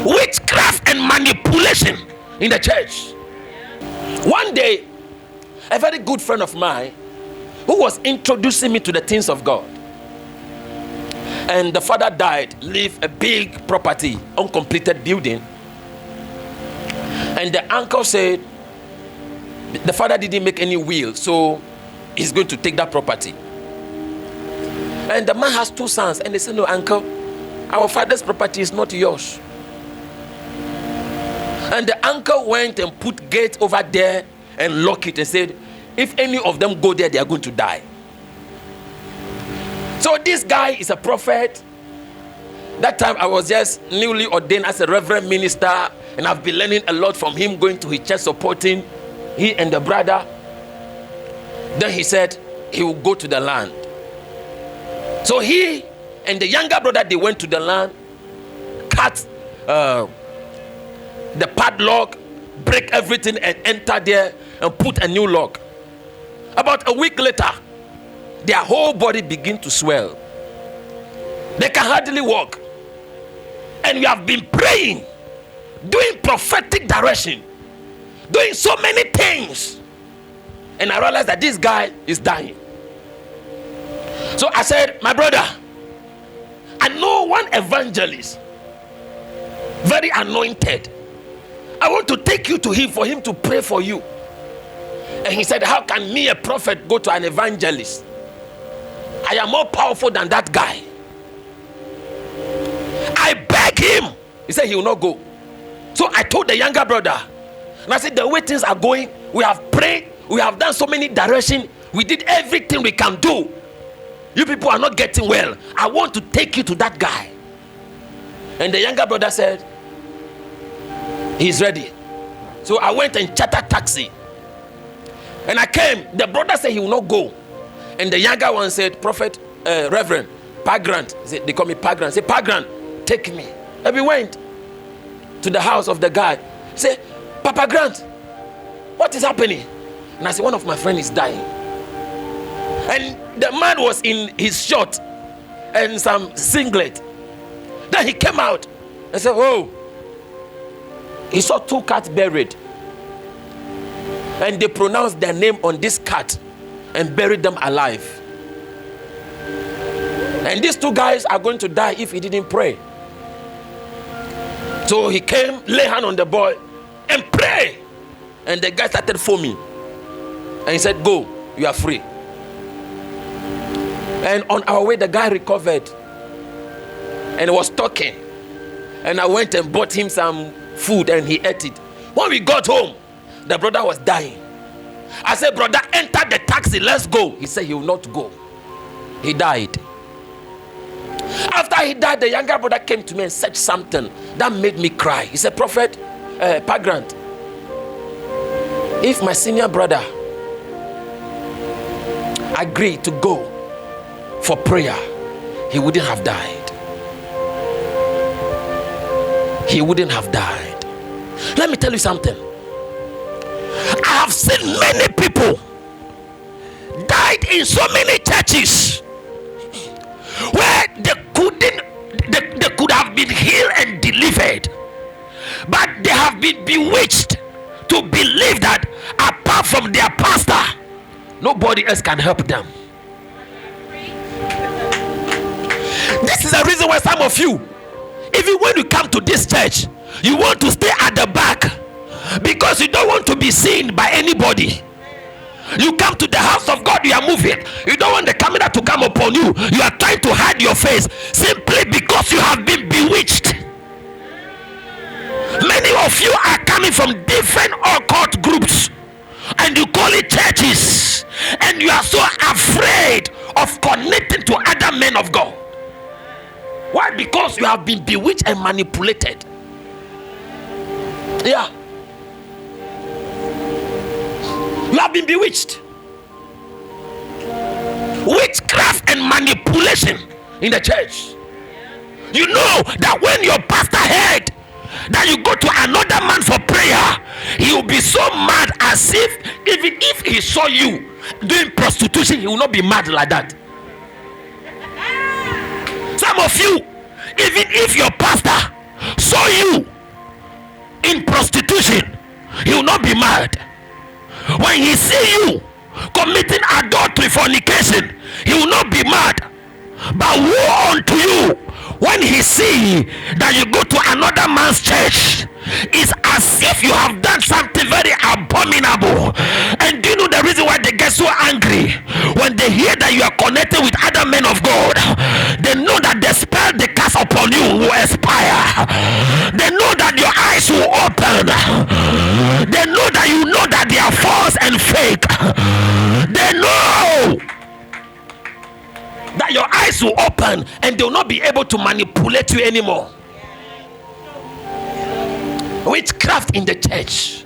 Witchcraft and manipulation in the church. One day, a very good friend of mine who was introducing me to the things of God, and the father died, left a big property, uncompleted building, and the uncle said the father didn't make any will, so he's going to take that property. And the man has 2 sons, and they said, no, uncle, our father's property is not yours. And the uncle went and put gate over there and lock it and said, if any of them go there, they are going to die. So this guy is a prophet. That time I was just newly ordained as a reverend minister, and I've been learning a lot from him, going to his church, supporting he and the brother. Then he said he will go to the land. So he and the younger brother, they went to the land, cut the padlock, break everything and enter there and put a new lock. About a week later, their whole body begin to swell. They can hardly walk. And we have been praying, doing prophetic direction, doing so many things. And I realized that this guy is dying. So I said, my brother, I know one evangelist, very anointed. I want to take you to him for him to pray for you. And he said, how can me, a prophet, go to an evangelist? I am more powerful than that guy. I beg him. He said he will not go. So I told the younger brother, and I said, the way things are going, we have prayed, we have done so many directions, we did everything we can do. You people are not getting well. I want to take you to that guy. And the younger brother said, he's ready. So I went and chartered taxi. And I came. The brother said he will not go. And the younger one said, Prophet, Reverend, Pa Grant. They call me Pa Grant. Say, Pa Grant, take me. And we went to the house of the guy. Say, Papa Grant, what is happening? And I said, one of my friends is dying. And the man was in his short and some singlet. Then he came out and said, oh, he saw 2 cats buried. And they pronounced their name on this cat and buried them alive. And these 2 guys are going to die if he didn't pray. So he came, lay hand on the boy and pray. And the guy started foaming. And he said, go, you are free. And on our way, the guy recovered and was talking. And I went and bought him some food and he ate it. When we got home, the brother was dying. I said, brother, enter the taxi, let's go. He said he will not go. He died. After he died, the younger brother came to me and said something that made me cry. He said, Prophet, Pa Grant, if my senior brother agreed to go for prayer, he wouldn't have died. He wouldn't have died. Let me tell you something. I have seen many people died in so many churches where they could have been healed and delivered, but they have been bewitched to believe that apart from their pastor, nobody else can help them. This is the reason why some of you, even when you come to this church, you want to stay at the back because you don't want to be seen by anybody. You come to the house of God, you are moving. You don't want the camera to come upon you. You are trying to hide your face simply because you have been bewitched. Many of you are coming from different occult groups and you call it churches, and you are so afraid of connecting to other men of God. Why? Because you have been bewitched and manipulated. Yeah. You have been bewitched. Witchcraft and manipulation in the church. You know that when your pastor heard that you go to another man for prayer, he will be so mad, as if even if he saw you doing prostitution, he will not be mad like that. Some of you, even if your pastor saw you he will not be mad. When he see you committing adultery, fornication, he will not be mad. But woe unto you when he see that you go to another man's church. It's as if you have done something very abominable. And do you know the reason why they get so angry? When they hear that you are connected with other men of God, they know that the spell they cast upon you will expire. They know that your eyes will open. They know that you know that they are false and fake. They know that your eyes will open and they will not be able to manipulate you anymore. Witchcraft in the church.